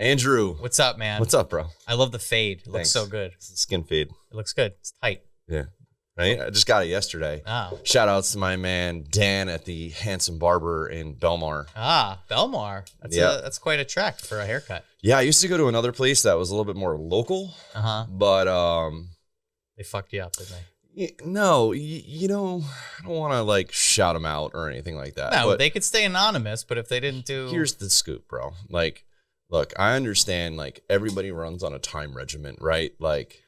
Andrew. What's up, man? What's up, bro? I love the fade. It looks Thanks. so good. It's a skin fade. It looks good. It's tight. Yeah. Right? I just got it yesterday. Oh. Shout outs to my man Dan at the Handsome Barber in Belmar. Belmar. That's quite a trek for a haircut. Yeah, I used to go to another place that was a little bit more local. But they fucked you up, didn't they? No, you know, I don't want to like shout them out or anything like that. No, but they could stay anonymous, but if they didn't do... Here's the scoop, bro. Like, look, I understand like everybody runs on a time regiment, right? Like,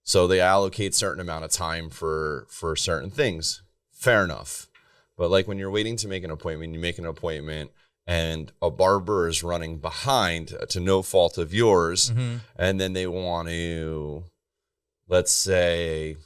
so they allocate certain amount of time for certain things. Fair enough. But like when you're waiting to make an appointment, you make an appointment and a barber is running behind to no fault of yours. And then they want to, let's say,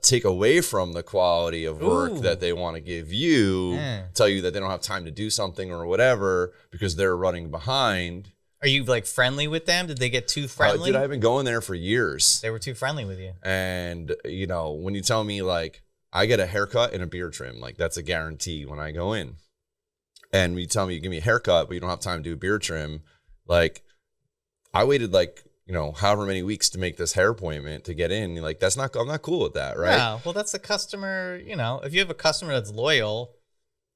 take away from the quality of work that they want to give you, tell you that they don't have time to do something or whatever because they're running behind. Are you like friendly with them? Did they get too friendly? Dude, I've been going there for years. They were too friendly with you. And, you know, when you tell me like I get a haircut and a beard trim, like that's a guarantee when I go in. And when you tell me you give me a haircut, but you don't have time to do a beard trim, like I waited like, you know, however many weeks to make this hair appointment to get in. Like, I'm not cool with that, right? Yeah, well, that's a customer, you know, if you have a customer that's loyal,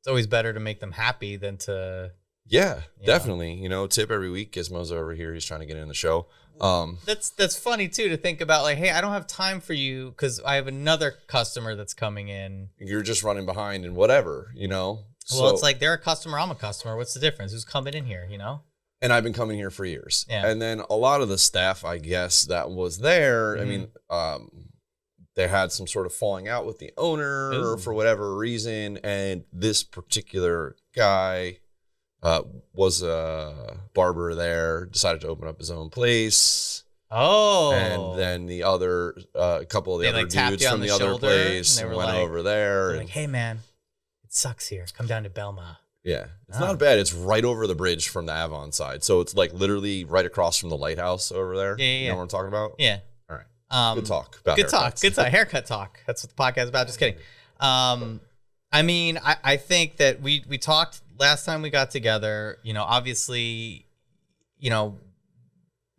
it's always better to make them happy than to... Yeah, definitely. You know, tip every week. Gizmo's over here. He's trying to get in the show. That's funny, too, to think about, like, hey, I don't have time for you because I have another customer that's coming in. You're just running behind and whatever, you know? Well, it's like they're a customer, I'm a customer. What's the difference? Who's coming in here, you know? And I've been coming here for years. Yeah. And then a lot of the staff, I guess, that was there, I mean, they had some sort of falling out with the owner for whatever reason. And this particular guy was a barber there, decided to open up his own place. Oh. And then the other, a couple of the other dudes from the other place went over there. Like, hey, man, it sucks here. Come down to Belmar. Yeah, it's not bad. It's right over the bridge from the Avon side. So it's like literally right across from the lighthouse over there. Yeah. You know what I'm talking about? Yeah. All right. Good talk. About good haircuts. talk. Good talk. Haircut talk. That's what the podcast is about. Just kidding. I mean, I think that we talked last time we got together, you know, obviously, you know,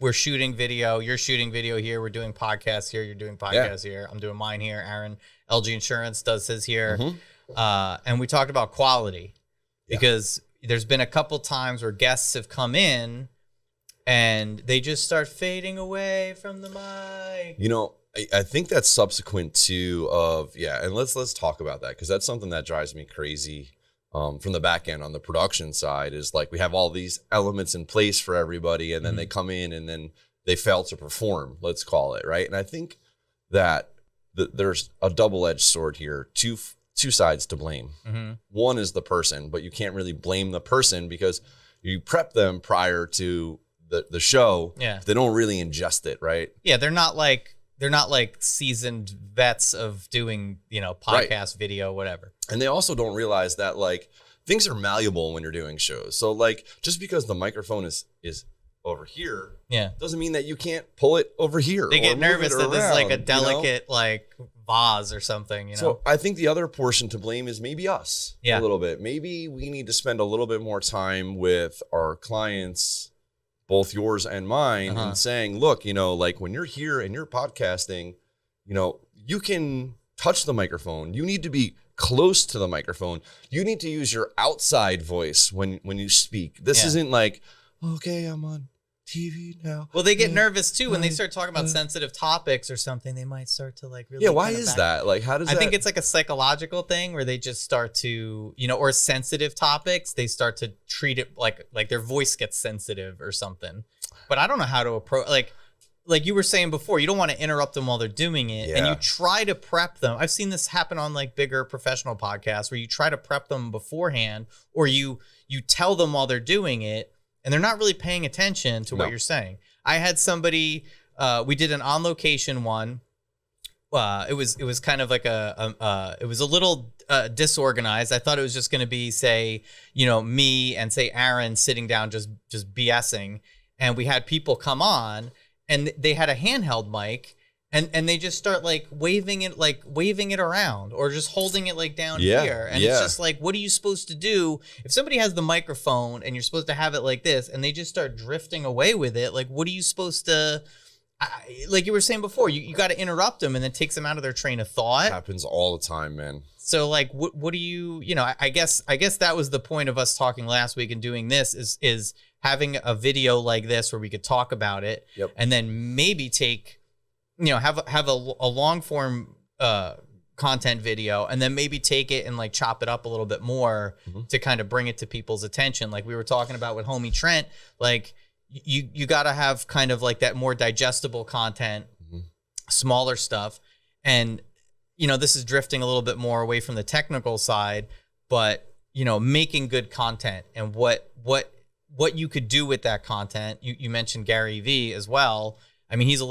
we're shooting video. You're shooting video here. We're doing podcasts here. You're doing podcasts here. I'm doing mine here. Aaron, LG Insurance, does his here. And we talked about quality. Because there's been a couple times where guests have come in and they just start fading away from the mic. You know, I think that's subsequent to and let's talk about that because that's something that drives me crazy from the back end on the production side is like we have all these elements in place for everybody and then they come in and then they fail to perform, let's call it, right? And I think that there's a double-edged sword here. Two sides to blame. One is the person, but you can't really blame the person because you prep them prior to the show. Yeah. They don't really ingest it, right? Yeah, they're not like seasoned vets of doing, you know, podcast, video, whatever. And they also don't realize that like things are malleable when you're doing shows. So like just because the microphone is over here, doesn't mean that you can't pull it over here. They get nervous that this is like a delicate like vase or something, you know? So I think the other portion to blame is maybe us a little bit. Maybe we need to spend a little bit more time with our clients, both yours and mine, and saying, look, you know, like when you're here and you're podcasting, you know, you can touch the microphone. You need to be close to the microphone. You need to use your outside voice when you speak. This isn't like, okay, I'm on TV now. Well, they get nervous too when they start talking about sensitive topics or something. They might start to like really. Yeah, why is that? Like, how does I think it's like a psychological thing where they just start to, you know, or sensitive topics, they start to treat it like their voice gets sensitive or something. But I don't know how to approach like you were saying before, you don't want to interrupt them while they're doing it. And you try to prep them. I've seen this happen on like bigger professional podcasts where you try to prep them beforehand or you tell them while they're doing it. And they're not really paying attention to what you're saying. I had somebody, we did an on location one. It was kind of like it was a little disorganized. I thought it was just going to be, say, you know, me and say Aaron sitting down just BSing, and we had people come on, and they had a handheld mic, And they just start like waving it around or just holding it like down here. And it's just like, what are you supposed to do if somebody has the microphone and you're supposed to have it like this and they just start drifting away with it? Like, what are you supposed to, like you were saying before, you got to interrupt them and then takes them out of their train of thought. It happens all the time, man. So like, what do you know, I guess that was the point of us talking last week and doing this is having a video like this where we could talk about it and then maybe take, have a long form content video and then maybe take it and like chop it up a little bit more to kind of bring it to people's attention. Like we were talking about with homie Trent, like you got to have kind of like that more digestible content, smaller stuff. And, this is drifting a little bit more away from the technical side, but, making good content and what you could do with that content. You mentioned Gary Vee as well. I mean, he's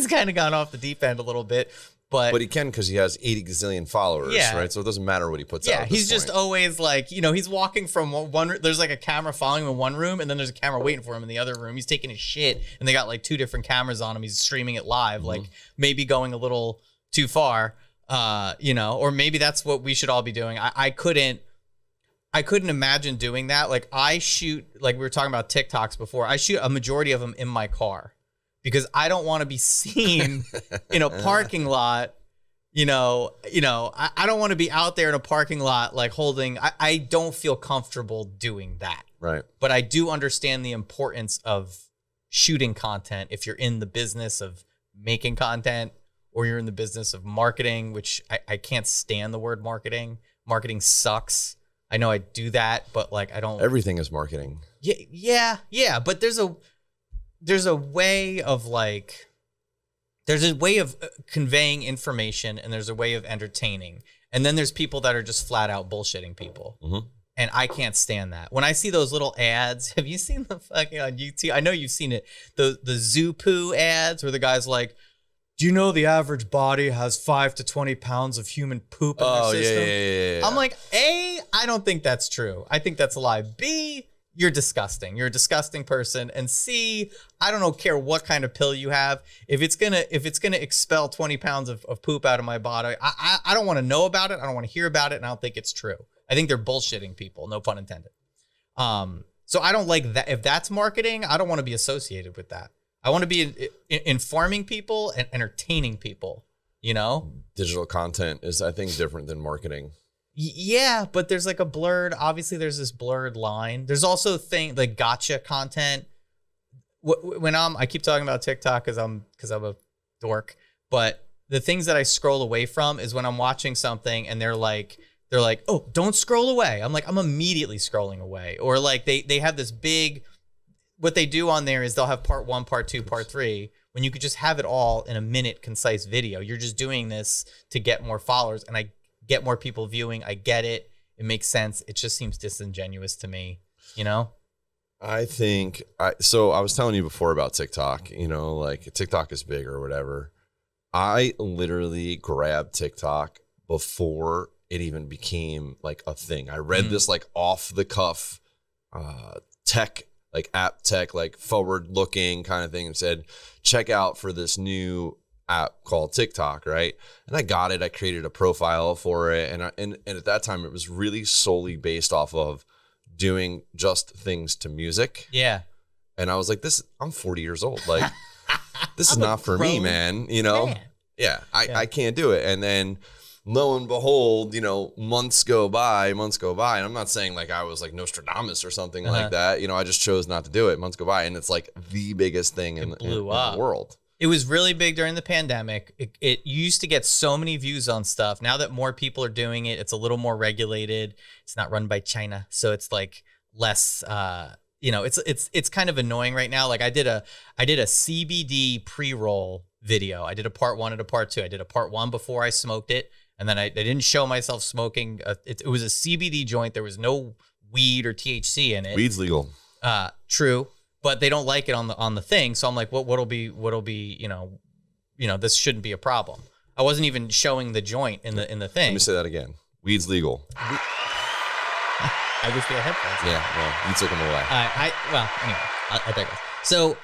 kind of gone off the deep end a little bit, but he can because he has 80 gazillion followers, right? So it doesn't matter what he puts out. Yeah, he's just always like, he's walking from one. There's like a camera following him in one room, and then there's a camera waiting for him in the other room. He's taking his shit, and they got like 2 different cameras on him. He's streaming it live, like maybe going a little too far, or maybe that's what we should all be doing. I couldn't imagine doing that. Like I shoot, like we were talking about TikToks before. I shoot a majority of them in my car. Because I don't want to be seen in a parking lot, I don't want to be out there in a parking lot like holding. I don't feel comfortable doing that. Right. But I do understand the importance of shooting content if you're in the business of making content or you're in the business of marketing, which I can't stand the word marketing. Marketing sucks. I know I do that, but like I don't. Everything is marketing. Yeah. But there's a way of conveying information and there's a way of entertaining. And then there's people that are just flat out bullshitting people. And I can't stand that. When I see those little ads, have you seen the fucking on YouTube? I know you've seen it. The zoo poo ads where the guy's like, do you know the average body has 5 to 20 pounds of human poop in their system? Yeah. I'm like, A, I don't think that's true. I think that's a lie. B, you're disgusting. You're a disgusting person. And C, I don't care what kind of pill you have. If it's gonna expel 20 pounds of poop out of my body, I don't want to know about it. I don't want to hear about it. And I don't think it's true. I think they're bullshitting people. No pun intended. So I don't like that. If that's marketing, I don't want to be associated with that. I want to be informing people and entertaining people, Digital content is, I think, different than marketing. Yeah, but there's like obviously there's this blurred line. There's also like gotcha content. When I keep talking about TikTok because I'm a dork, but the things that I scroll away from is when I'm watching something and they're like, oh, don't scroll away. I'm like, I'm immediately scrolling away. Or like they have this big, what they do on there is they'll have part 1, part 2, part 3, when you could just have it all in a minute concise video. You're just doing this to get more followers. And I get more people viewing. I get it. It makes sense. It just seems disingenuous to me, I think so I was telling you before about TikTok, like TikTok is big or whatever. I literally grabbed TikTok before it even became like a thing. I read this like off the cuff tech, like app tech, like forward looking kind of thing, and said, check out for this new app called TikTok, right? And I got it. I created a profile for it, and at that time it was really solely based off of doing just things to music. Yeah. And I was like, I'm 40 years old. Like, this is not for me, man. Man. Yeah, I can't do it. And then lo and behold, months go by, and I'm not saying like I was like Nostradamus or something like that. I just chose not to do it. Months go by, and it's like the biggest thing in the world. It was really big during the pandemic. It used to get so many views on stuff. Now that more people are doing it, it's a little more regulated. It's not run by China, so it's like less. It's kind of annoying right now. Like I did a CBD pre-roll video. I did a part 1 and a part 2. I did a part 1 before I smoked it, and then I didn't show myself smoking. It was a CBD joint. There was no weed or THC in it. Weed's legal. True. But they don't like it on the thing. So I'm like, what'll be, this shouldn't be a problem. I wasn't even showing the joint in the thing. Let me say that again. Weed's legal. I wish we had headphones. Yeah, well, you took them away. Anyway, I digress. So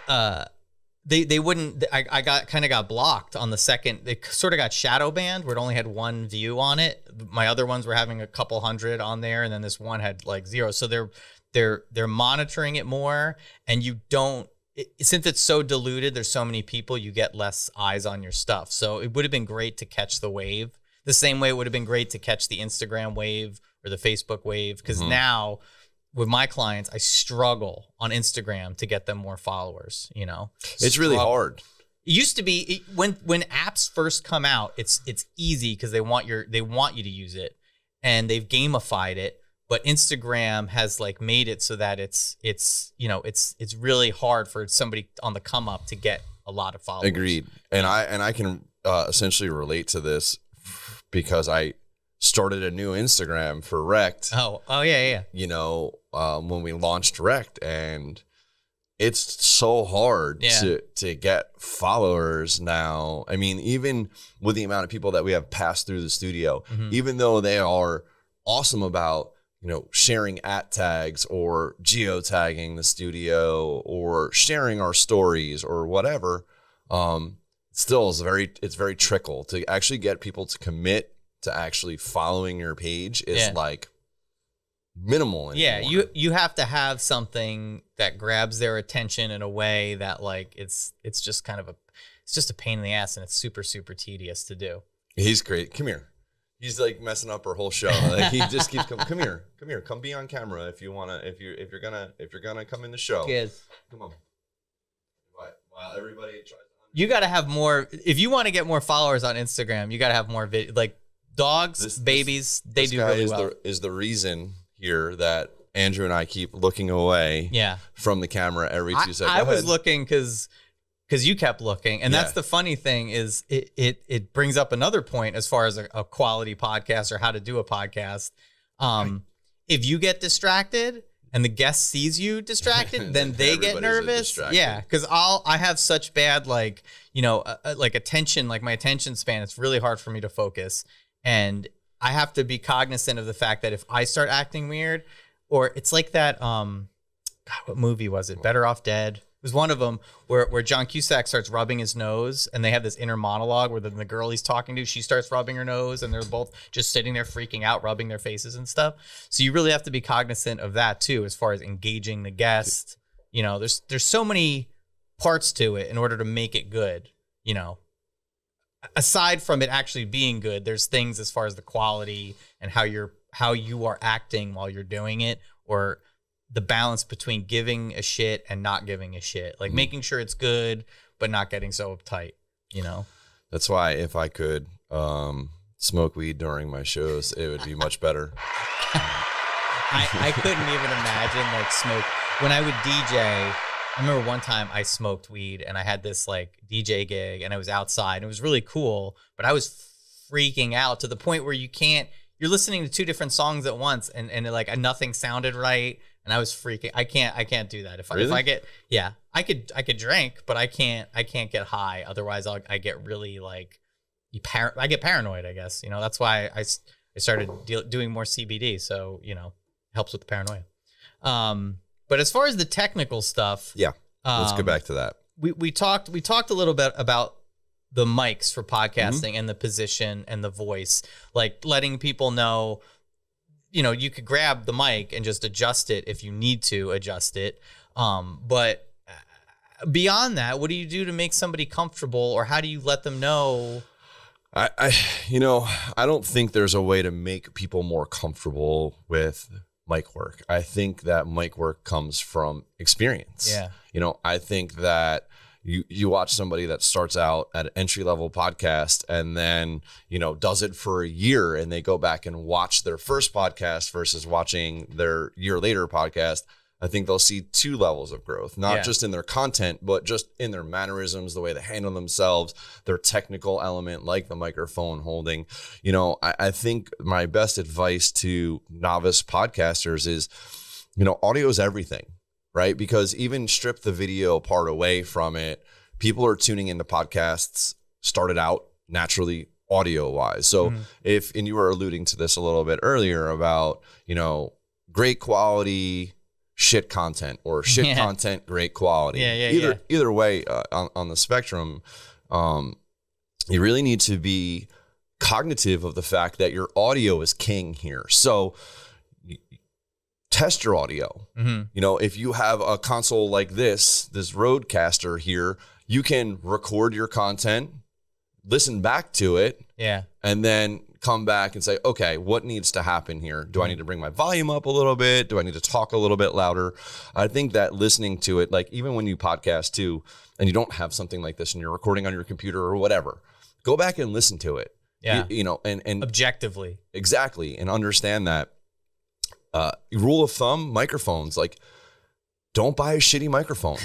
they wouldn't. I got blocked on the second. They sort of got shadow banned where it only had one view on it. My other ones were having a couple hundred on there, and then this one had like 0. So they're monitoring it more, and you don't. Since it's so diluted, there's so many people, you get less eyes on your stuff. So it would have been great to catch the wave the same way it would have been great to catch the Instagram wave or the Facebook wave. Because now with my clients, I struggle on Instagram to get them more followers. You know, it's really hard. It used to be when apps first come out, it's easy because they want you to use it, and they've gamified it. But Instagram has like made it so that it's really hard for somebody on the come up to get a lot of followers. Agreed. And I can essentially relate to this because I started a new Instagram for Wreck'd. Oh yeah. You know, when we launched Wreck'd, and it's so hard to get followers now. I mean, even with the amount of people that we have passed through the studio, even though they are awesome about, you know, sharing tags or geotagging the studio or sharing our stories or whatever, still it's very trickle to actually get people to commit to actually following your page is like minimal anymore. Yeah, you have to have something that grabs their attention in a way that like it's just kind of it's just a pain in the ass, and it's super, super tedious to do. He's great. Come here. He's like messing up our whole show. Like he just keeps coming. Come here, come be on camera if you wanna. If you're gonna come in the show. Yes. Come on. While everybody tries. You got to have more. If you want to get more followers on Instagram, you got to have more like dogs, babies. They do really well. Is the reason here that Andrew and I keep looking away. From the camera every 2 seconds. I was looking because you kept looking, and that's the funny thing is it brings up another point as far as a quality podcast or how to do a podcast. If you get distracted and the guest sees you distracted, then they get nervous. Yeah, because I have such bad like attention, like my attention span. It's really hard for me to focus, and I have to be cognizant of the fact that if I start acting weird, or it's like that. God, what movie was it? Better Off Dead. It was one of them where John Cusack starts rubbing his nose, and they have this inner monologue where the girl he's talking to, she starts rubbing her nose, and they're both just sitting there freaking out, rubbing their faces and stuff. So you really have to be cognizant of that too, as far as engaging the guest. You know, there's so many parts to it in order to make it good. You know, aside from it actually being good, there's things as far as the quality and how you are acting while you're doing it, or the balance between giving a shit and not giving a shit, like making sure it's good, but not getting so uptight, you know? That's why if I could smoke weed during my shows, it would be much better. I couldn't even imagine like smoke. When I would DJ, I remember one time I smoked weed and I had this like DJ gig and I was outside and it was really cool, but I was freaking out to the point where you're listening to 2 different songs at once and like nothing sounded right. And I was freaking. I can't do that. If I get, I could drink, but I can't get high. Otherwise, I get really like, I get paranoid. I guess, you know, that's why I started doing more CBD. So, you know, helps with the paranoia. But as far as the technical stuff, let's go back to that. We talked a little bit about the mics for podcasting and the position and the voice, like letting people know. You know, you could grab the mic and just adjust it if you need to adjust it. But beyond that, what do you do to make somebody comfortable, or how do you let them know? I don't think there's a way to make people more comfortable with mic work. I think that mic work comes from experience. Yeah. You know, I think that you watch somebody that starts out at an entry-level podcast and then, you know, does it for a year, and they go back and watch their first podcast versus watching their year later podcast. I think they'll see 2 levels of growth, not just in their content, but just in their mannerisms, the way they handle themselves, their technical element, like the microphone holding. You know, I think my best advice to novice podcasters is, you know, audio is everything. Right? Because even strip the video part away from it, people are tuning into podcasts started out naturally audio wise. So and you were alluding to this a little bit earlier about, you know, great quality, shit content or shit content, great quality. Either way, on the spectrum, you really need to be cognitive of the fact that your audio is king here. So test your audio. You know, if you have a console like this Rodecaster here, you can record your content, listen back to it, and then come back and say, okay, what needs to happen here? Do I need to bring my volume up a little bit? Do I need to talk a little bit louder? I think that listening to it, like even when you podcast too, and you don't have something like this and you're recording on your computer or whatever, go back and listen to it. You know, and objectively. Exactly. And understand that rule of thumb, microphones, like don't buy a shitty microphone.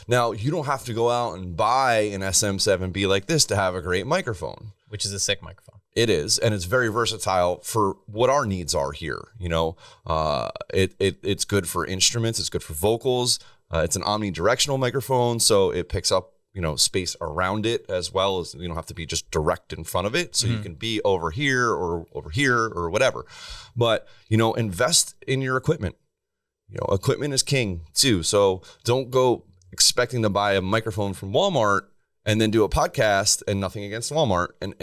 Now, you don't have to go out and buy an SM7B like this to have a great microphone. Which is a sick microphone. It is, and it's very versatile for what our needs are here. You know, it's good for instruments. It's good for vocals. It's an omnidirectional microphone, so it picks up, you know, space around it as well as you don't have to be just direct in front of it. So you can be over here or whatever. But, you know, invest in your equipment. You know, equipment is king too. So don't go expecting to buy a microphone from Walmart and then do a podcast, and nothing against Walmart, and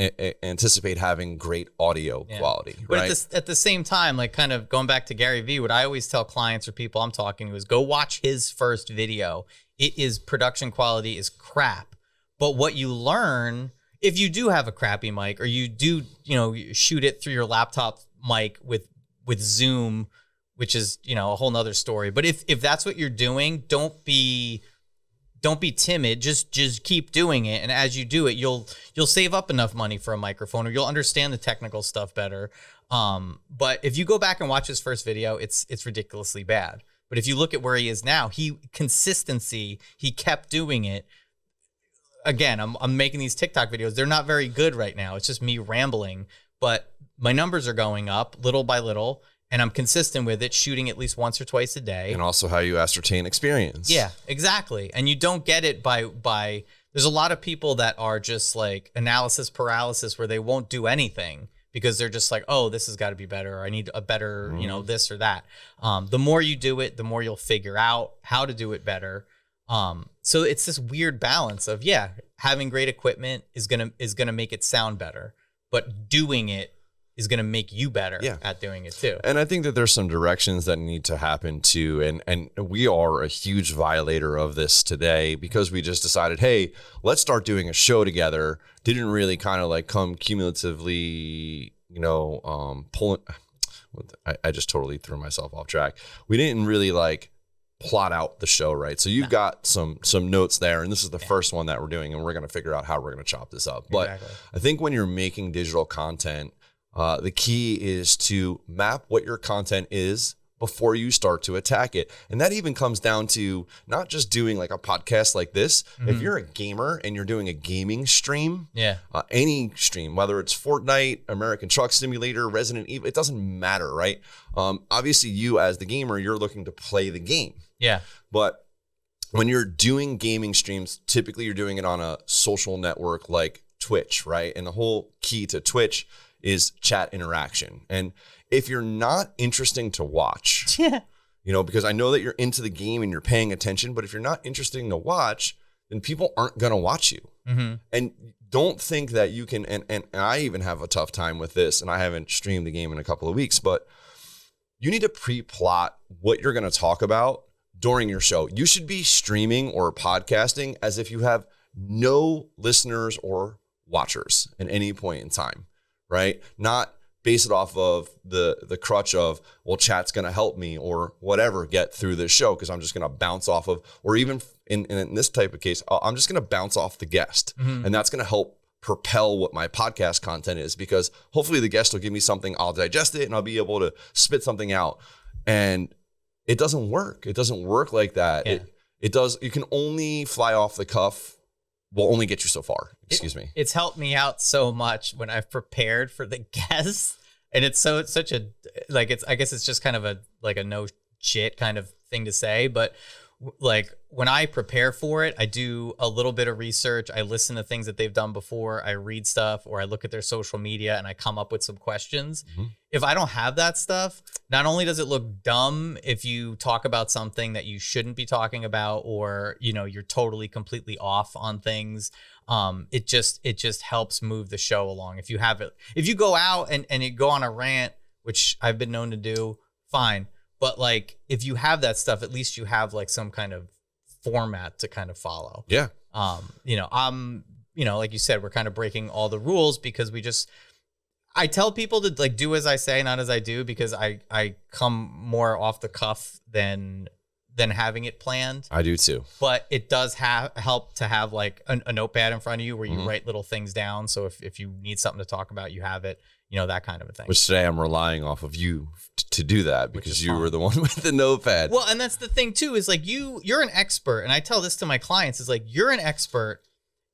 anticipate having great audio quality. But right? at the same time, like kind of going back to Gary Vee, what I always tell clients or people I'm talking to is go watch his first video. It is production quality is crap. But what you learn, if you do have a crappy mic or you do, you know, shoot it through your laptop mic with Zoom, which is, you know, a whole nother story. But if that's what you're doing, don't be timid. Just keep doing it. And as you do it, you'll save up enough money for a microphone, or you'll understand the technical stuff better. But if you go back and watch his first video, it's ridiculously bad. But if you look at where he is now, he kept doing it. Again, I'm making these TikTok videos. They're not very good right now. It's just me rambling, but my numbers are going up little by little. And I'm consistent with it, shooting at least once or twice a day. And also how you ascertain experience. Yeah, exactly. And you don't get it by there's a lot of people that are just like analysis paralysis, where they won't do anything because they're just like, oh, this has got to be better. Or I need a better, you know, this or that. The more you do it, the more you'll figure out how to do it better. So it's this weird balance of, having great equipment is gonna make it sound better, but doing it is going to make you better at doing it too. And I think that there's some directions that need to happen too. And we are a huge violator of this today because we just decided, hey, let's start doing a show together. Didn't really kind of like come cumulatively, you know, pulling. I just totally threw myself off track. We didn't really like plot out the show, right? So you've got some notes there, and this is the first one that we're doing, and we're going to figure out how we're going to chop this up. But I think when you're making digital content, the key is to map what your content is before you start to attack it. And that even comes down to not just doing like a podcast like this. If you're a gamer and you're doing a gaming stream, any stream, whether it's Fortnite, American Truck Simulator, Resident Evil, it doesn't matter, right? Obviously you as the gamer, you're looking to play the game. Yeah. But when you're doing gaming streams, typically you're doing it on a social network like Twitch, right? And the whole key to Twitch is chat interaction. And if you're not interesting to watch, you know, because I know that you're into the game and you're paying attention, but if you're not interesting to watch, then people aren't going to watch you. And don't think that you can, and I even have a tough time with this, and I haven't streamed the game in a couple of weeks, but you need to pre-plot what you're going to talk about during your show. You should be streaming or podcasting as if you have no listeners or watchers at any point in time. Right? Not base it off of the crutch of, well, chat's going to help me or whatever get through this show because I'm just going to bounce off of, or even in this type of case, I'm just going to bounce off the guest. And that's going to help propel what my podcast content is, because hopefully the guest will give me something, I'll digest it, and I'll be able to spit something out. And it doesn't work. It doesn't work like that. It does. You can only fly off the cuff. Will only get you so far. Excuse me. It's helped me out so much when I've prepared for the guests, and it's such a, like, I guess it's just kind of a no shit kind of thing to say, but like when I prepare for it, I do a little bit of research. I listen to things that they've done before. I read stuff, or I look at their social media and I come up with some questions. If I don't have that stuff, not only does it look dumb if you talk about something that you shouldn't be talking about, or, you know, you're totally completely off on things. It just helps move the show along. If you have it, if you go out and you go on a rant, which I've been known to do, fine. But like, if you have that stuff, at least you have like some kind of format to kind of follow. Yeah. You know, like you said, we're kind of breaking all the rules because I tell people to like do as I say, not as I do, because I come more off the cuff than having it planned. I do too. But it does help to have like a notepad in front of you where you write little things down. So if you need something to talk about, you have it. You know, that kind of a thing. Which today I'm relying off of you to do that, because you were the one with the notepad. Well, and that's the thing too, is like you're an expert. And I tell this to my clients, is like, you're an expert.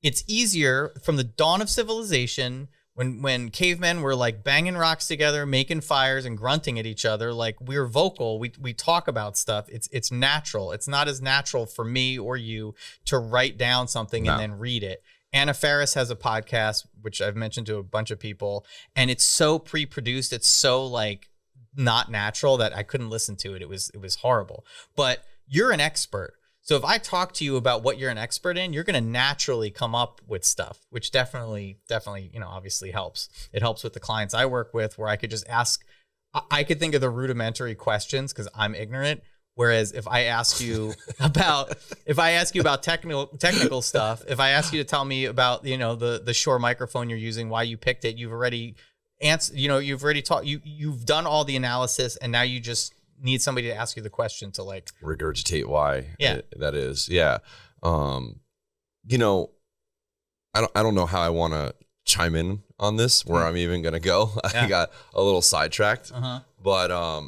It's easier from the dawn of civilization, when cavemen were like banging rocks together, making fires and grunting at each other. Like, we're vocal. We talk about stuff. It's natural. It's not as natural for me or you to write down something and then read it. Anna Faris has a podcast, which I've mentioned to a bunch of people, and it's so pre-produced. It's so like not natural that I couldn't listen to it. It was horrible. But you're an expert. So if I talk to you about what you're an expert in, you're going to naturally come up with stuff, which definitely, you know, obviously helps. It helps with the clients I work with, where I could just ask, I could think of the rudimentary questions because I'm ignorant. Whereas if I ask you about technical stuff, if I ask you to tell me about, you know, the Shure microphone you're using, why you picked it, you've already answered, you know, you've already taught, you've done all the analysis, and now you just need somebody to ask you the question to like regurgitate why that is. Yeah. You know, I don't know how I want to chime in on this, where I'm even going to go. I got a little sidetracked, but,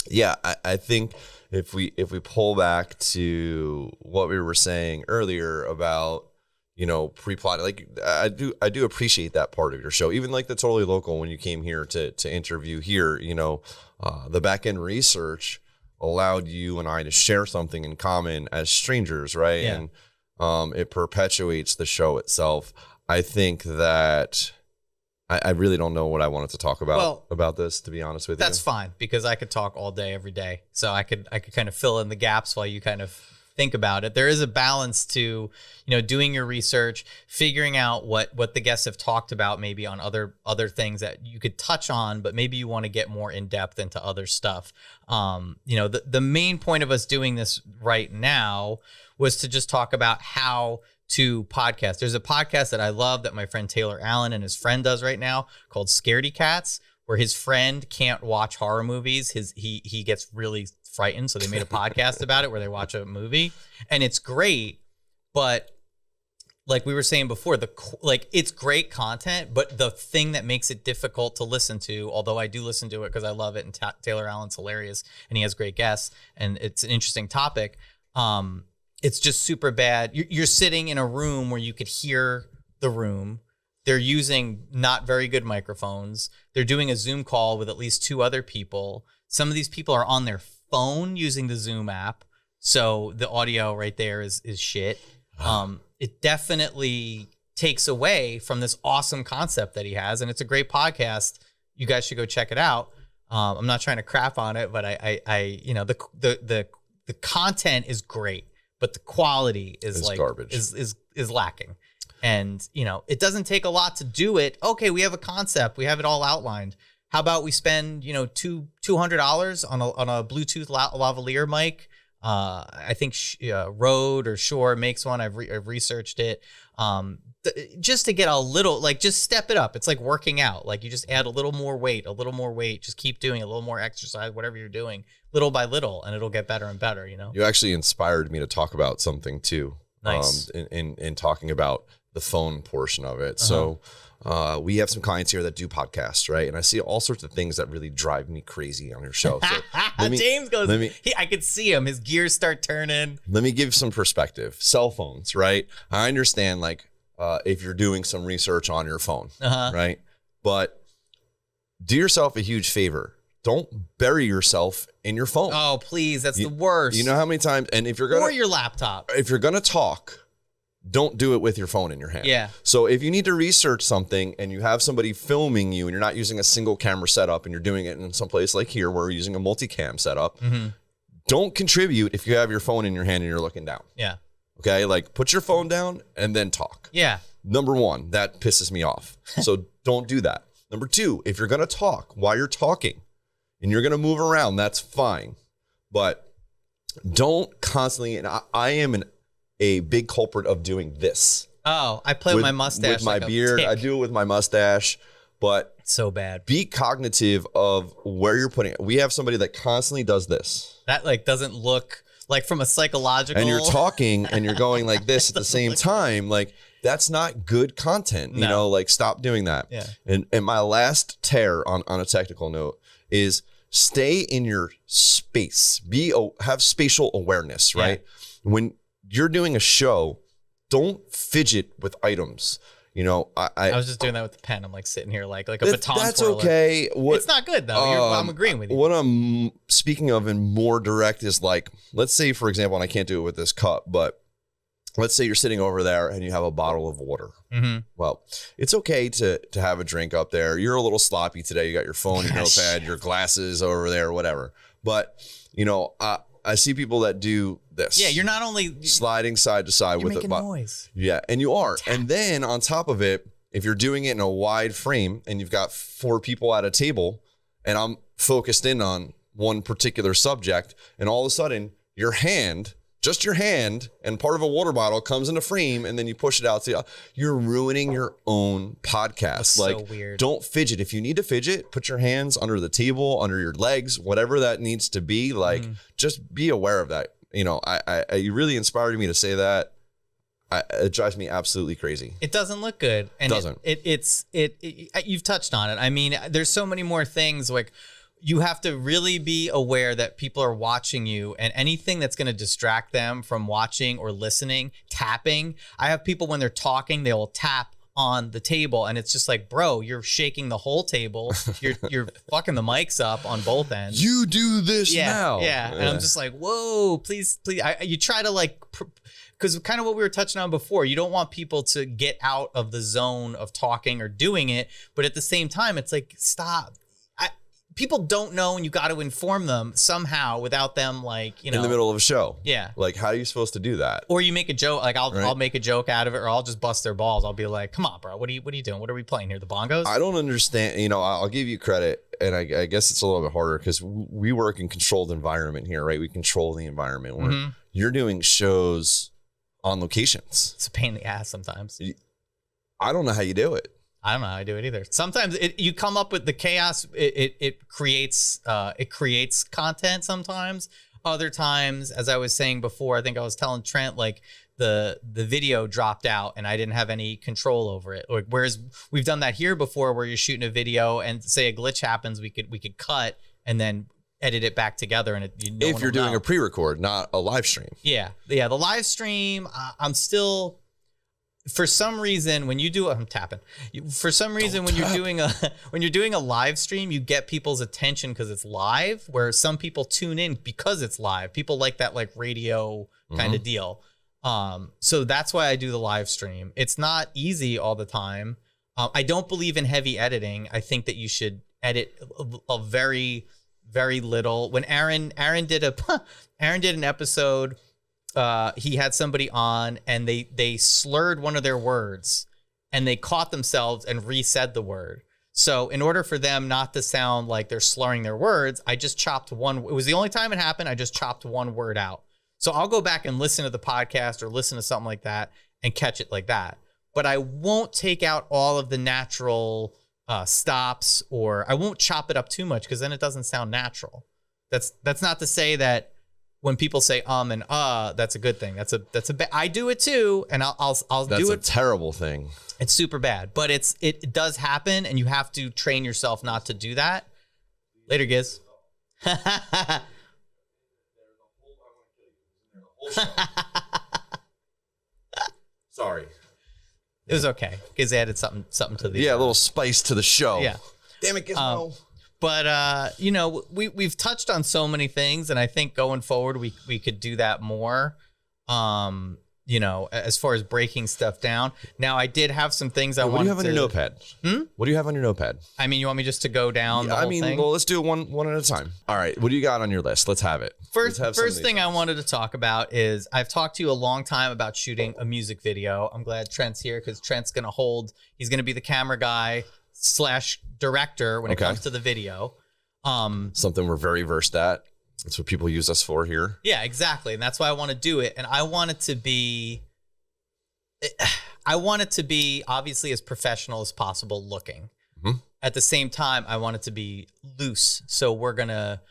yeah, I think if we pull back to what we were saying earlier about, you know, pre-plotting, like I do appreciate that part of your show. Even like the Totally Local, when you came here to interview here, you know, the back end research allowed you and I to share something in common as strangers, right? Yeah. And it perpetuates the show itself. I think that I really don't know what I wanted to talk about this, to be honest with you. That's fine, because I could talk all day, every day. So I could kind of fill in the gaps while you kind of think about it. There is a balance to, you know, doing your research, figuring out what the guests have talked about, maybe on other things that you could touch on, but maybe you want to get more in depth into other stuff. You know, the main point of us doing this right now was to just talk about how to podcast. There's a podcast that I love that my friend Taylor Allen and his friend does right now called Scaredy Cats, where his friend can't watch horror movies. He gets really frightened, so they made a podcast about it where they watch a movie, and it's great. But like we were saying before, it's great content, but the thing that makes it difficult to listen to, although I do listen to it because I love it, and Taylor Allen's hilarious and he has great guests and it's an interesting topic. It's just super bad. You're sitting in a room where you could hear the room. They're using not very good microphones. They're doing a Zoom call with at least 2 other people. Some of these people are on their phone using the Zoom app. So the audio right there is shit. It definitely takes away from this awesome concept that he has. And it's a great podcast. You guys should go check it out. I'm not trying to crap on it, but I you know, the content is great, but the quality is like garbage. is lacking. And, you know, it doesn't take a lot to do it. Okay, we have a concept. We have it all outlined. How about we spend, you know, $200 on a Bluetooth lavalier mic? I think Rode or Shure makes one. I've researched it. Just to get a little, like, just step it up. It's like working out. Like, you just add a little more weight. Just keep doing a little more exercise, whatever you're doing, little by little, and it'll get better and better, you know? You actually inspired me to talk about something too. Nice. In talking about the phone portion of it. So we have some clients here that do podcasts, right? And I see all sorts of things that really drive me crazy on your show. So James goes, I could see him. His gears start turning. Let me give some perspective. Cell phones, right? I understand, like, if you're doing some research on your phone, right? But do yourself a huge favor. don't bury yourself in your phone. Oh, please. That's the worst. You know how many times, and if you're or your laptop. If you're going to talk, don't do it with your phone in your hand. Yeah. So if you need to research something and you have somebody filming you and you're not using a single camera setup and you're doing it in some place like here where we're using a multicam setup, don't contribute if you have your phone in your hand and you're looking down. Yeah. Okay. Like put your phone down and then talk. Yeah. Number one, that pisses me off. So don't do that. Number two, if you're going to talk while you're talking and you're going to move around, that's fine. But don't constantly, and I am a big culprit of doing this. Oh, I play with my mustache. With my beard. I do it with my mustache. But it's so bad. Be cognitive of where you're putting it. We have somebody that constantly does this. That like doesn't look like from a psychological. And you're talking and you're going like this at the same time. Like that's not good content. You know, like stop doing that. Yeah. And my last tear on a technical note is stay in your space. Have spatial awareness, right? Yeah. When you're doing a show, don't fidget with items. You know, I was just doing that with the pen. I'm like sitting here like a baton That's twirler. Okay. It's not good though. I'm agreeing with you. What I'm speaking of in more direct is like, let's say, for example, and I can't do it with this cup, but let's say you're sitting over there and you have a bottle of water. Well, it's okay to have a drink up there. You're a little sloppy today. You got your phone, your notepad, your glasses over there, whatever. But, you know, I see people that do this. Yeah, you're not only sliding side to side with making noise. Yeah, and you are. And then on top of it, if you're doing it in a wide frame and you've got 4 people at a table and I'm focused in on one particular subject, and all of a sudden your hand, just your hand and part of a water bottle comes in a frame and then you push it out. You're ruining your own podcast. That's like, so weird. Don't fidget. If you need to fidget, put your hands under the table, under your legs, whatever that needs to be. Like, just be aware of that. You know, you really inspired me to say that. It drives me absolutely crazy. It doesn't look good. And it doesn't. You've touched on it. I mean, there's so many more things like, you have to really be aware that people are watching you, and anything that's going to distract them from watching or listening, tapping. I have people when they're talking, they'll tap on the table, and it's just like, bro, you're shaking the whole table. You're fucking the mics up on both ends. You do this now. Yeah. And I'm just like, whoa, please. You try to like, because kind of what we were touching on before, you don't want people to get out of the zone of talking or doing it. But at the same time, it's like, stop. People don't know, and you got to inform them somehow without them, like, you know, in the middle of a show. Yeah. Like, how are you supposed to do that? Or you make a joke, like I'll make a joke out of it, or I'll just bust their balls. I'll be like, come on, bro. What are you doing? What are we playing here? The bongos? I don't understand. You know, I'll give you credit. And I guess it's a little bit harder because we work in controlled environment here, right? We control the environment where you're doing shows on locations. It's a pain in the ass sometimes. I don't know how you do it. I don't know how I do it either. Sometimes you come up with the chaos. It creates content sometimes. Other times, as I was saying before, I think I was telling Trent, like the video dropped out and I didn't have any control over it. Or whereas we've done that here before, where you're shooting a video and say a glitch happens, we could cut and then edit it back together. And if you're doing a pre-record, not a live stream. Yeah. The live stream, I'm still. For some reason, when you do, I'm tapping. For some reason, when you're doing a live stream, you get people's attention because it's live. Where some people tune in because it's live. People like that, like radio kind of deal. So that's why I do the live stream. It's not easy all the time. I don't believe in heavy editing. I think that you should edit a very, very little. When Aaron did an episode. He had somebody on and they slurred one of their words and they caught themselves and resaid the word. So in order for them not to sound like they're slurring their words, I just chopped one. It was the only time it happened. I just chopped one word out. So I'll go back and listen to the podcast or listen to something like that and catch it like that. But I won't take out all of the natural stops, or I won't chop it up too much because then it doesn't sound natural. That's not to say that when people say and that's a good thing. That's a I do it too, and I'll do it. That's a terrible thing. It's super bad, but it does happen, and you have to train yourself not to do that. Later, Giz. Sorry. It was okay. Giz added something to the a little spice to the show. Yeah. Damn it, Gizmo. But you know, we've touched on so many things, and I think going forward we could do that more. You know, as far as breaking stuff down. Now, I did have some things I wanted to... What do you have on your notepad? What do you have on your notepad? I mean, you want me just to go down the whole thing? Well, let's do it one at a time. All right. What do you got on your list? Let's have it. First thing I wanted to talk about is I've talked to you a long time about shooting a music video. I'm glad Trent's here because Trent's going to he's going to be the camera guy / director when it comes to the video. Something we're very versed at. That's what people use us for here. Yeah, exactly. And that's why I want to do it. And I want it to be obviously as professional as possible looking. Mm-hmm. At the same time, I want it to be loose. So we're gonna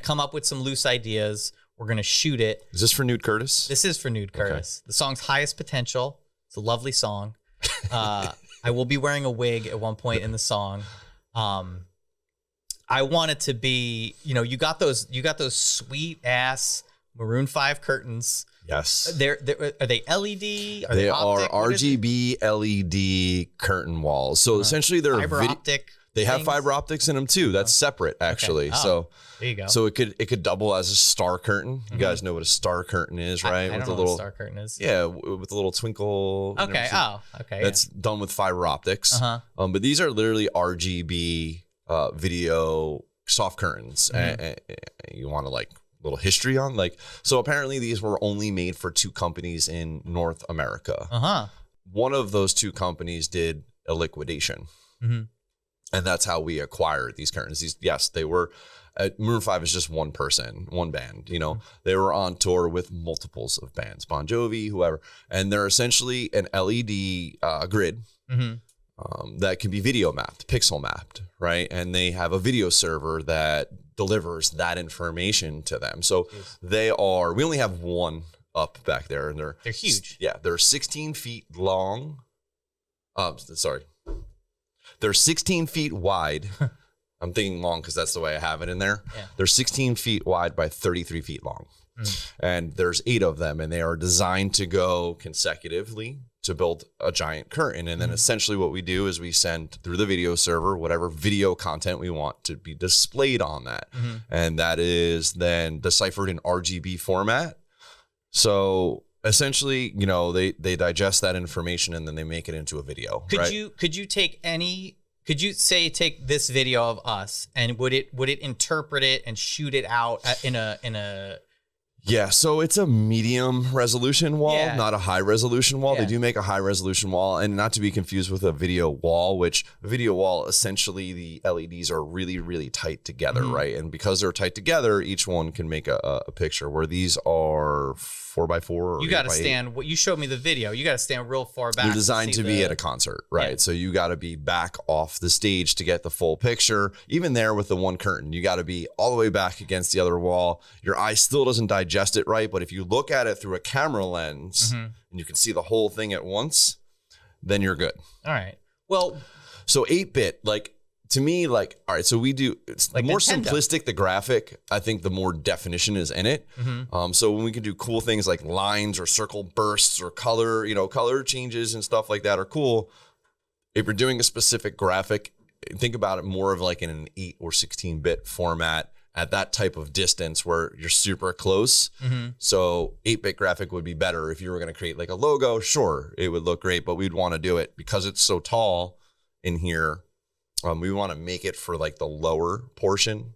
come up with some loose ideas. We're gonna shoot it. Is this for Nude Curtis? This is for Nude Curtis. The song's Highest Potential. It's a lovely song. I will be wearing a wig at one point in the song. I want it to be, you know, you got those sweet ass Maroon 5 curtains. Yes. Are they LED? They are RGB LED curtain walls. So essentially they're fiber optic. They have fiber optics in them too. That's separate actually. Okay. So there you go. So it could double as a star curtain. You guys know what a star curtain is, right? I don't know what a star curtain is. Yeah, with a little twinkle. Okay. Okay. That's done with fiber optics. But these are literally RGB video soft curtains. And you want to like little history on so apparently these were only made for 2 companies in North America. One of those 2 companies did a liquidation, and that's how we acquired these curtains. They were Maroon 5 is just one person, one band. You know, they were on tour with multiples of bands, Bon Jovi, whoever, and they're essentially an LED grid. That can be video mapped, pixel mapped, right? And they have a video server that delivers that information to them. So we only have one up back there, and they're huge. Yeah, they're 16 feet long. They're 16 feet wide. I'm thinking long because that's the way I have it in there. Yeah. They're 16 feet wide by 33 feet long. And there's 8 of them, and they are designed to go consecutively to build a giant curtain. And then essentially what we do is we send through the video server whatever video content we want to be displayed on that. And that is then deciphered in RGB format. So essentially, you know, they digest that information and then they make it into a video. Could you take this video of us and would it interpret it and shoot it out in a Yeah, so it's a medium resolution wall, not a high resolution wall. They do make a high resolution wall, and not to be confused with a video wall, which a video wall, essentially the LEDs are really, really tight together, right? And because they're tight together, each one can make a picture, where these are 4x4 or you got to stand, what you showed me the video, you got to stand real far back. They're designed to be at a concert, right? Yeah. So you got to be back off the stage to get the full picture. Even there with the one curtain, you got to be all the way back against the other wall. Your eye still doesn't digest it right, but if you look at it through a camera lens and you can see the whole thing at once, then you're good. All right. Well, so 8-bit, like, to me, like, all right, so we do, it's like the more Nintendo. Simplistic the graphic, I think the more definition is in it. So when we can do cool things like lines or circle bursts or color, you know, color changes and stuff like that are cool. If you're doing a specific graphic, think about it more of like in an 8 or 16-bit format at that type of distance where you're super close. So 8-bit graphic would be better. If you were going to create like a logo, sure, it would look great, but we'd want to do it because it's so tall in here. We want to make it for like the lower portion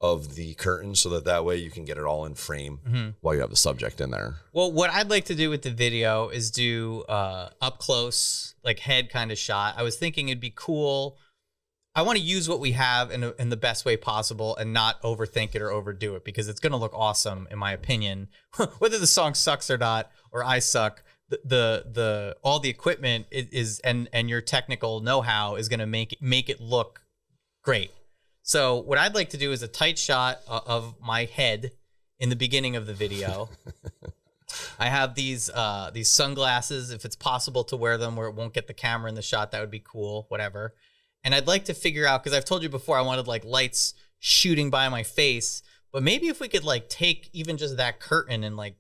of the curtain so that way you can get it all in frame while you have the subject in there. Well, what I'd like to do with the video is do up close, like head kind of shot. I was thinking it'd be cool. I want to use what we have in the best way possible and not overthink it or overdo it, because it's going to look awesome in my opinion. Whether the song sucks or not, or I suck, the all the equipment is and your technical know-how is going to make it look great. So what I'd like to do is a tight shot of my head in the beginning of the video. I have these sunglasses. If it's possible to wear them where it won't get the camera in the shot, that would be cool, whatever. And I'd like to figure out, because I've told you before I wanted like lights shooting by my face, but maybe if we could like take even just that curtain and like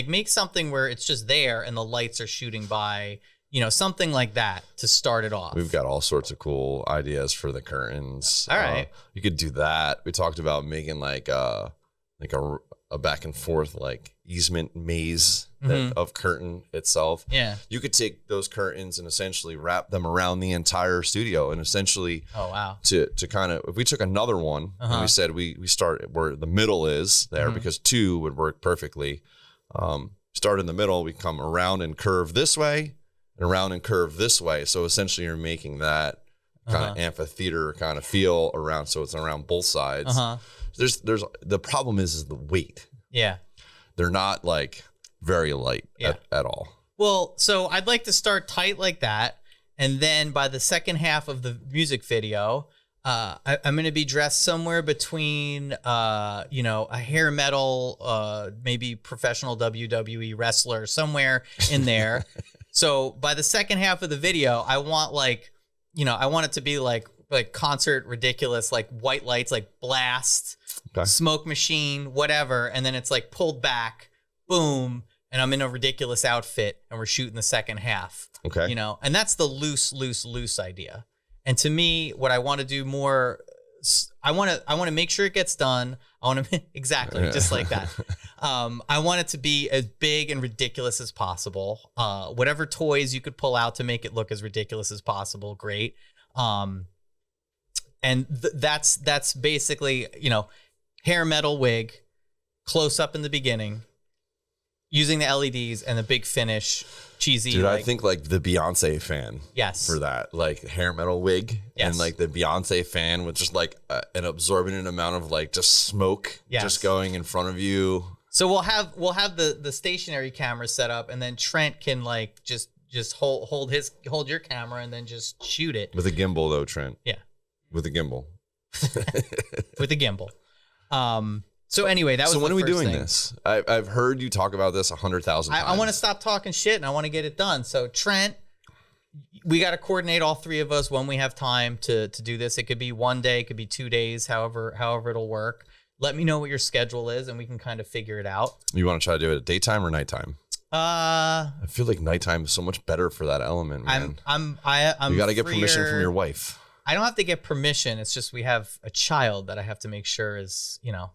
make something where it's just there and the lights are shooting by You know, something like that to start it off. We've got all sorts of cool ideas for the curtains. All right. You could do that. We talked about making like a back and forth like easement maze of curtain itself. Yeah. You could take those curtains and essentially wrap them around the entire studio, and essentially to kind of, if we took another one and we said we start where the middle is there, because 2 would work perfectly. Start in the middle, we come around and curve this way and around and curve this way. So essentially you're making that kind of amphitheater kind of feel around. So it's around both sides. There's the problem is the weight. Yeah. They're not like very light at all. Well, so I'd like to start tight like that. And then by the second half of the music video, I'm going to be dressed somewhere between, you know, a hair metal, maybe professional WWE wrestler, somewhere in there. So by the second half of the video, I want like, you know, I want it to be like concert ridiculous, like white lights, like blast, smoke machine, whatever. And then it's like pulled back, boom. And I'm in a ridiculous outfit and we're shooting the second half. Okay. You know, and that's the loose idea. And to me, what I want to do more, I want to make sure it gets done. I want to exactly just like that. I want it to be as big and ridiculous as possible. Whatever toys you could pull out to make it look as ridiculous as possible, great. And that's basically, you know, hair metal wig, close up in the beginning, using the LEDs, and the big finish, cheesy. Dude, I think like the Beyonce fan. Yes. For that, like hair metal wig, and like the Beyonce fan with just like an absorbent amount of like just smoke just going in front of you. So we'll have the stationary camera set up, and then Trent can like just hold your camera and then just shoot it with a gimbal though, Trent. Yeah. With a gimbal. With a gimbal. So anyway, that was so when the are we first doing thing. this? I've heard you talk about this 100,000 times. I want to stop talking shit and I want to get it done. So Trent, we got to coordinate, all 3 of us, when we have time to do this. It could be 1 day, it could be 2 days, however it'll work. Let me know what your schedule is and we can kind of figure it out. You want to try to do it at daytime or nighttime? I feel like nighttime is so much better for that element, man. I'm you got to get freer. permission from your wife. I don't have to get permission. It's just we have a child that I have to make sure is, you know,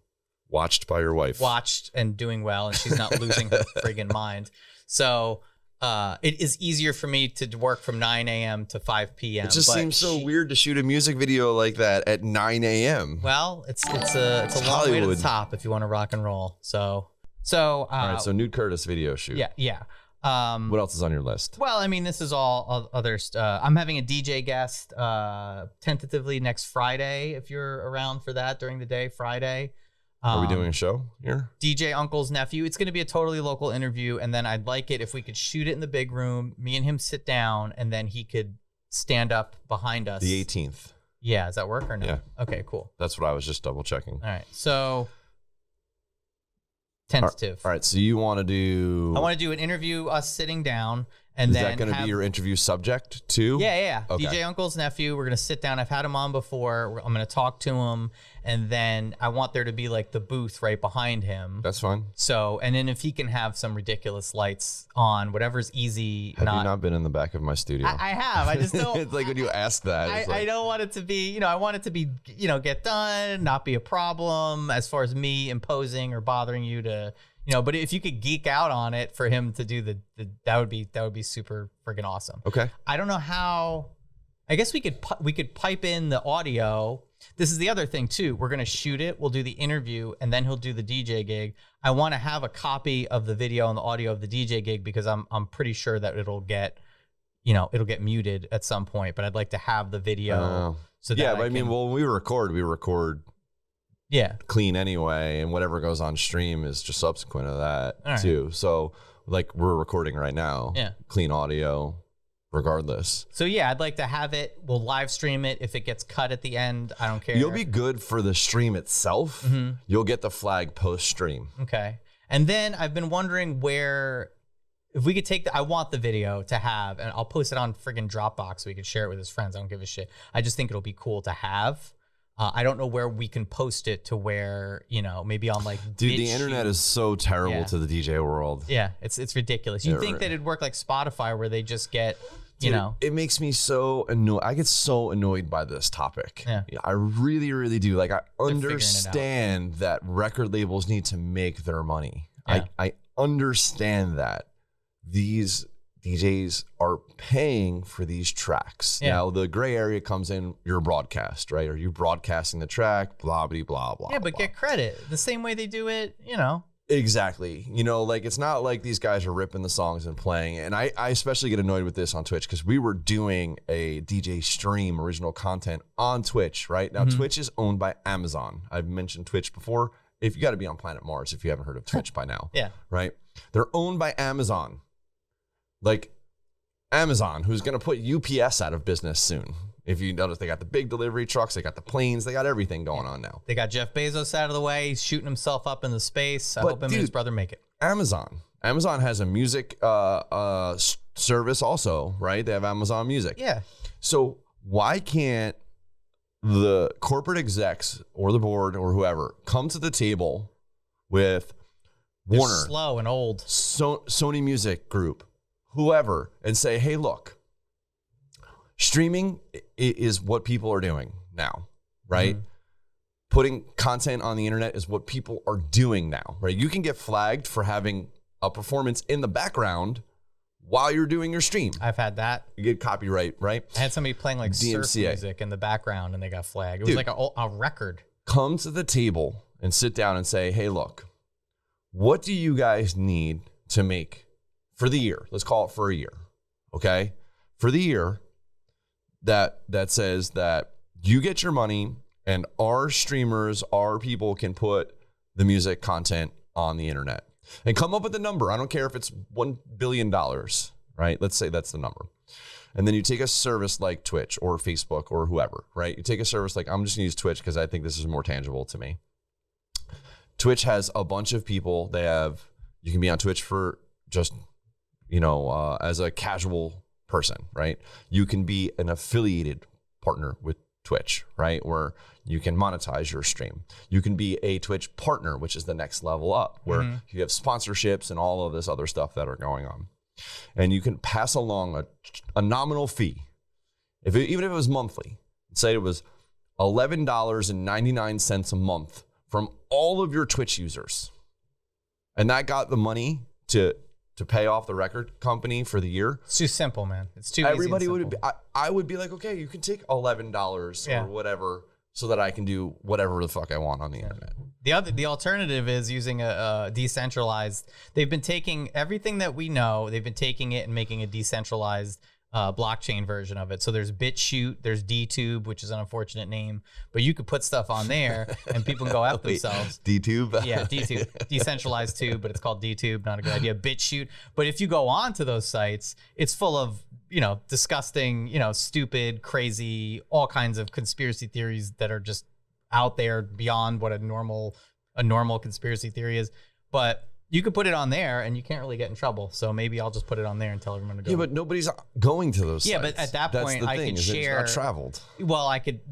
watched by your wife. Watched and doing well, and she's not losing her friggin' mind. So it is easier for me to work from 9 a.m. to 5 p.m. It just seems so weird to shoot a music video like that at 9 a.m. Well, it's a long way to the top if you want to rock and roll. So all right, so Nude Curtis video shoot. Yeah. What else is on your list? Well, I mean, this is all other I'm having a DJ guest tentatively next Friday, if you're around for that during the day, Friday. Are we doing a show here? DJ Uncle's nephew. It's going to be a totally local interview, and then I'd like it if we could shoot it in the big room, me and him sit down, and then he could stand up behind us. The 18th. Yeah, does that work or no? Yeah. Okay, cool. That's what I was just double checking. All right, so tentative. All right, so you want to do... I want to do an interview, us sitting down, and then... Is that going to be your interview subject too? Yeah. Okay. DJ Uncle's nephew. We're going to sit down. I've had him on before. I'm going to talk to him, and then I want there to be like the booth right behind him. That's fine. So, and then if he can have some ridiculous lights on, whatever's easy. Have you not been in the back of my studio? I have. I just don't. It's like when you ask that. I don't want it to be, I want it to be, get done, not be a problem as far as me imposing or bothering you to, but if you could geek out on it for him to do that would be super freaking awesome. Okay. I don't know how. I guess we could pipe in the audio. This is the other thing too. We're gonna shoot it. We'll do the interview, and then he'll do the DJ gig. I want to have a copy of the video and the audio of the DJ gig because I'm pretty sure that it'll get muted at some point. But I'd like to have the video. So that but I mean, when we record. Yeah. Clean anyway, and whatever goes on stream is just subsequent to that too. So like we're recording right now. Yeah. Clean audio. Regardless. So yeah, I'd like to have it. We'll live stream it. If it gets cut at the end, I don't care. You'll be good for the stream itself. Mm-hmm. You'll get the flag post stream. Okay. And then I've been wondering if we could take I want the video to have, and I'll post it on friggin' Dropbox so we can share it with his friends. I don't give a shit. I just think it'll be cool to have. I don't know where we can post it to where, you know, maybe on like dude, the internet is so terrible to the DJ world. Yeah, it's ridiculous. You'd think that it'd work like Spotify where they just get, you know. It makes me so annoyed. I get so annoyed by this topic. Yeah. I really, really do. Like, I understand that record labels need to make their money. Yeah. I understand that these DJs are paying for these tracks. Yeah. Now, the gray area comes in your broadcast, right? Are you broadcasting the track? Blah, blah, blah, blah. Yeah, but blah. get credit the same way they do it, you know. Exactly. You know, like, it's not like these guys are ripping the songs and playing. And I especially get annoyed with this on Twitch because we were doing a DJ stream original content on Twitch, right? Now, Twitch is owned by Amazon. I've mentioned Twitch before. If you got to be on planet Mars if you haven't heard of Twitch by now. Yeah. Right? They're owned by Amazon. Like, Amazon, who's going to put UPS out of business soon. If you notice, they got the big delivery trucks, they got the planes, they got everything going on now. They got Jeff Bezos out of the way. He's shooting himself up in the space. I hope him and his brother make it. Amazon has a music service also, right? They have Amazon Music. Yeah. So why can't the corporate execs or the board or whoever come to the table with Warner, slow and old, Sony Music Group, whoever, and say, hey, look, streaming is what people are doing now, right? Putting content on the internet is what people are doing now, right? You can get flagged for having a performance in the background while you're doing your stream. I've had that. You get copyright, right? I had somebody playing like DMCA. surf music in the background and they got flagged. It was like a record. Come to the table and sit down and say, hey, look, what do you guys need to make for the year? Let's call it for a year, okay? For the year, that says that you get your money and our streamers, our people can put the music content on the internet. And come up with a number. I don't care if it's $1 billion, right? Let's say that's the number. And then you take a service like Twitch or Facebook or whoever, right? You take a service like, I'm just gonna use Twitch because I think this is more tangible to me. Twitch has a bunch of people. You can be on Twitch for just, you know, as a casual person, right? You can be an affiliated partner with Twitch, right? Where you can monetize your stream. You can be a Twitch partner, which is the next level up, where you have sponsorships and all of this other stuff that are going on. And you can pass along a nominal fee. Even if it was monthly, say it was $11.99 a month from all of your Twitch users. And that got the money to pay off the record company for the year. It's too simple, man. It's too Everybody easy and would simple. I would be like, okay, you can take $11 or whatever so that I can do whatever the fuck I want on the internet. The alternative is using a decentralized. They've been taking everything that we know. They've been taking it and making a decentralized blockchain version of it. So there's BitChute, there's DTube, which is an unfortunate name, but you could put stuff on there and people can go F themselves. DTube? Yeah, DTube. Decentralized tube, but it's called DTube. Not a good idea. BitChute. But if you go onto those sites, it's full of, you know, disgusting, you know, stupid, crazy, all kinds of conspiracy theories that are just out there beyond what a normal conspiracy theory is. But you could put it on there and you can't really get in trouble. So maybe I'll just put it on there and tell everyone to go. Yeah, but nobody's going to those sites. Yeah, but at that point, I could share. It's not traveled. Well,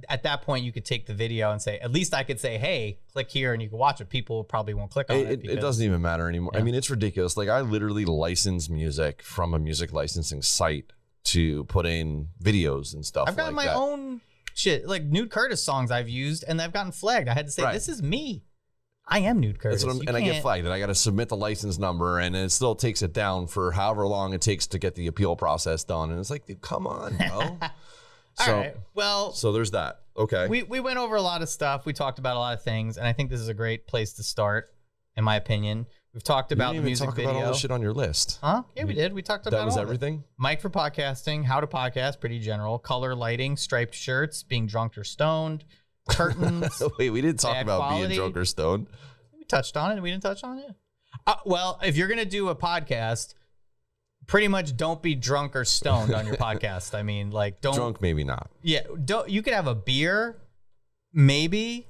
at that point, you could take the video and say, at least I could say, hey, click here and you can watch it. People probably won't click on it. It doesn't even matter anymore. Yeah. I mean, it's ridiculous. Like, I literally license music from a music licensing site to put in videos and stuff. I've got my own shit, like Nude Curtis songs I've used, and they've gotten flagged. I had to say, this is me. I am Nude Curtis. And I get flagged, and I got to submit the license number, and it still takes it down for however long it takes to get the appeal process done. And it's like, dude, come on, bro. All right. Well, so there's that. Okay. We went over a lot of stuff. We talked about a lot of things, and I think this is a great place to start, in my opinion. We've talked about the music video. About all the shit on your list. Huh? Yeah, we did. We talked about that was everything. Mic for podcasting, how to podcast, pretty general. Color lighting, striped shirts, being drunk or stoned, curtains. Wait, we didn't talk about quality. Being drunk or stoned. We touched on it. We didn't touch on it. Well, if you're gonna do a podcast, pretty much don't be drunk or stoned on your podcast. I mean, like, don't drunk, maybe not. Yeah, don't. You could have a beer, maybe.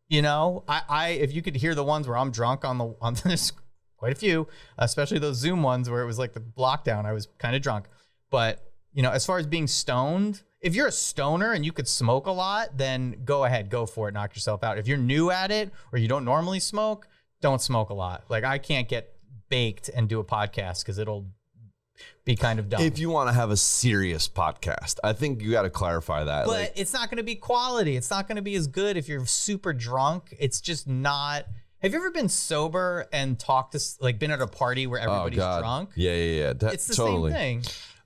You know, if you could hear the ones where I'm drunk on this, quite a few, especially those Zoom ones where it was like the lockdown, I was kind of drunk. But, you know, as far as being stoned, if you're a stoner and you could smoke a lot, then go ahead, go for it, knock yourself out. If you're new at it or you don't normally smoke, don't smoke a lot. Like I can't get baked and do a podcast because it'll be kind of dumb. If you want to have a serious podcast, I think you got to clarify that. But like, it's not going to be quality. It's not going to be as good if you're super drunk. It's just not. Have you ever been sober and talked to, like, been at a party where everybody's drunk? Yeah. It's the same thing.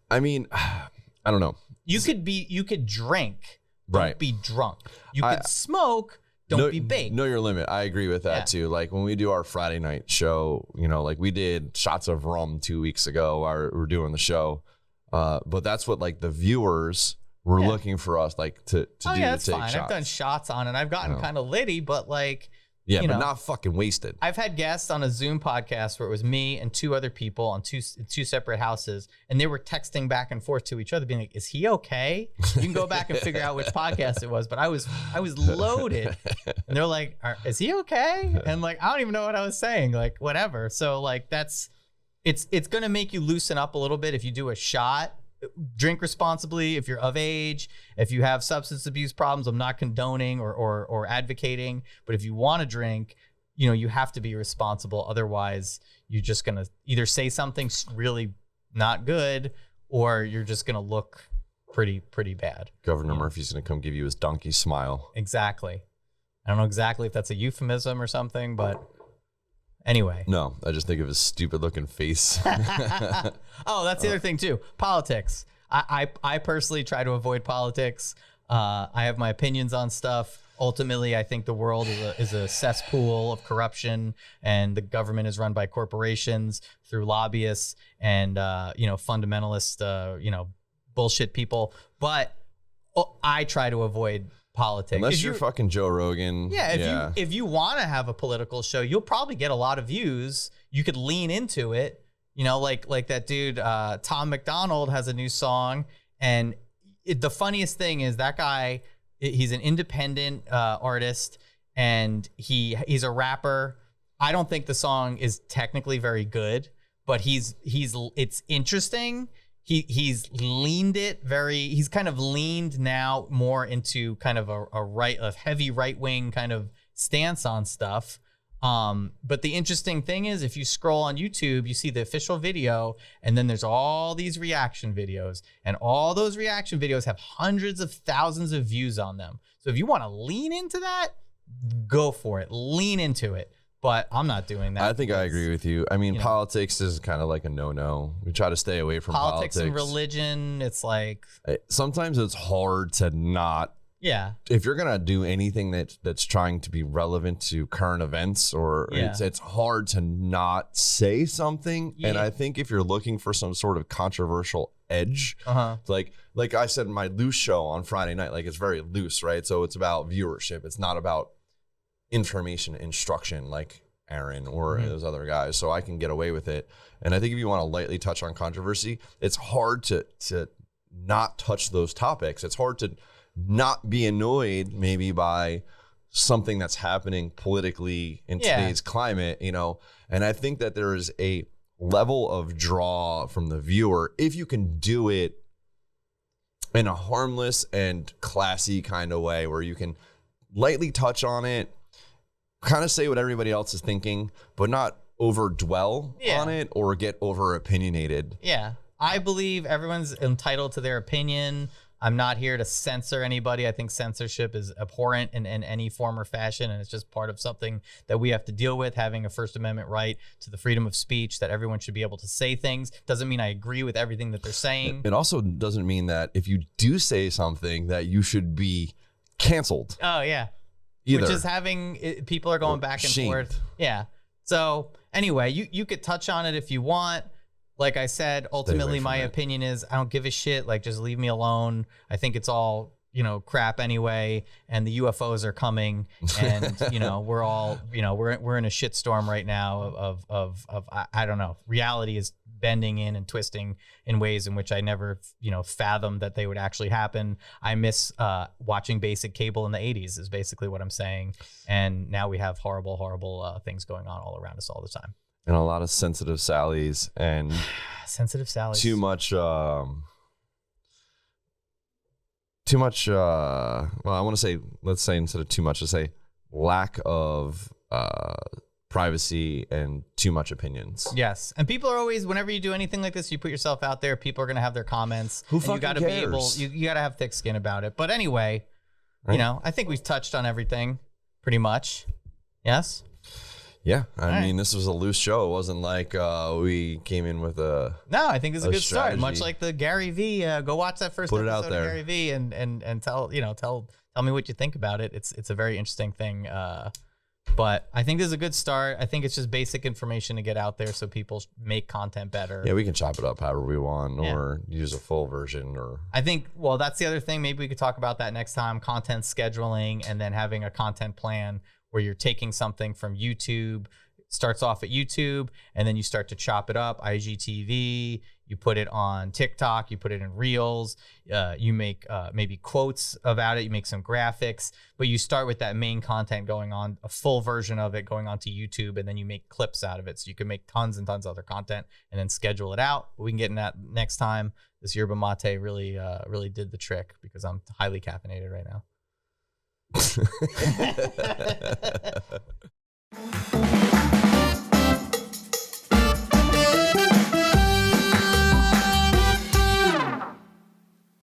I mean, I don't know. You could drink, don't be drunk. You could smoke, don't be baked. Know your limit. I agree with that too. Like when we do our Friday night show, you know, like we did shots of rum 2 weeks ago while we were doing the show. But that's what like the viewers were looking for us like to do to that's take fine. shots. I've done shots on it. I've gotten kind of litty, but like, yeah, but not fucking wasted. I've had guests on a Zoom podcast where it was me and two other people on two separate houses, and they were texting back and forth to each other, being like, "Is he okay?" You can go back and figure out which podcast it was, but I was loaded, and they're like, "Is he okay?" And like, I don't even know what I was saying, like whatever. So like it's gonna make you loosen up a little bit if you do a shot. Drink responsibly if you're of age. If you have substance abuse problems, I'm not condoning or advocating, but if you want to drink, you know, you have to be responsible. Otherwise, you're just going to either say something really not good or you're just going to look pretty bad. Governor Murphy's going to come give you his donkey smile. Exactly. I don't know exactly if that's a euphemism or something, but anyway. No, I just think of his stupid looking face. Oh, that's the other thing too. Politics. I personally try to avoid politics. I have my opinions on stuff. Ultimately, I think the world is a cesspool of corruption, and the government is run by corporations through lobbyists and fundamentalist bullshit people. But I try to avoid politics. Unless you're fucking Joe Rogan. Yeah, if you want to have a political show, you'll probably get a lot of views. You could lean into it. You know, like that dude, Tom McDonald has a new song. And the funniest thing is that guy, he's an independent artist and he's a rapper. I don't think the song is technically very good, but it's interesting. He's kind of leaned now more into kind of a heavy right wing kind of stance on stuff. But the interesting thing is, if you scroll on YouTube, you see the official video, and then there's all these reaction videos, and all those reaction videos have hundreds of thousands of views on them. So if you want to lean into that, go for it. Lean into it. But I'm not doing that. I think I agree with you. I mean, politics is kind of like a no-no. We try to stay away from politics. And religion, it's like... Sometimes it's hard to not... Yeah. If you're going to do anything that's trying to be relevant to current events, or it's hard to not say something. Yeah. And I think if you're looking for some sort of controversial edge, like I said, my loose show on Friday night, like it's very loose, right? So it's about viewership. It's not about information, instruction, like Aaron or those other guys. So I can get away with it. And I think if you want to lightly touch on controversy, it's hard to not touch those topics. It's hard to not be annoyed maybe by something that's happening politically in today's climate, you know. And I think that there is a level of draw from the viewer if you can do it in a harmless and classy kind of way where you can lightly touch on it, kind of say what everybody else is thinking, but not over dwell on it or get over opinionated. Yeah. I believe everyone's entitled to their opinion. I'm not here to censor anybody. I think censorship is abhorrent in any form or fashion, and it's just part of something that we have to deal with, having a First Amendment right to the freedom of speech, that everyone should be able to say things. Doesn't mean I agree with everything that they're saying. It also doesn't mean that if you do say something that you should be canceled. Oh, yeah. Either. Which is people are going back and forth. Yeah. So anyway, you could touch on it if you want. Like I said, ultimately my opinion is I don't give a shit. Like, just leave me alone. I think it's all, crap anyway. And the UFOs are coming, and we're all, we're in a shitstorm right now of I don't know. Reality is bending in and twisting in ways in which I never, fathomed that they would actually happen. I miss watching basic cable in the 80s is basically what I'm saying. And now we have horrible, horrible things going on all around us all the time. And a lot of sensitive Sallys and sensitive Sallys. Too much too much. Well, I want to say, let's say instead of too much, to say lack of privacy and too much opinions. Yes, and people are always, whenever you do anything like this, you put yourself out there. People are gonna have their comments. Who and fucking you gotta cares? be able. You gotta have thick skin about it. But anyway, Right. you know, I think we've touched on everything pretty much. Yes. Yeah, I All mean, this was a loose show. It wasn't like we came in with a. No, I think it's a good strategy. start. Much like the Gary V. Go watch that first Put it episode out there. of Gary V. and tell me what you think about it. It's a very interesting thing. But I think this is a good start. I think it's just basic information to get out there so people make content better. Yeah, we can chop it up however we want, Yeah. or use a full version, or. I think, well, that's the other thing. Maybe we could talk about that next time. Content scheduling, and then having a content plan where you're taking something from YouTube, starts off at YouTube, and then you start to chop it up. IGTV, you put it on TikTok, you put it in Reels, you make maybe quotes about it, you make some graphics, but you start with that main content going on, a full version of it going onto YouTube, and then you make clips out of it. So you can make tons and tons of other content and then schedule it out. We can get in that next time. This yerba mate really did the trick because I'm highly caffeinated right now.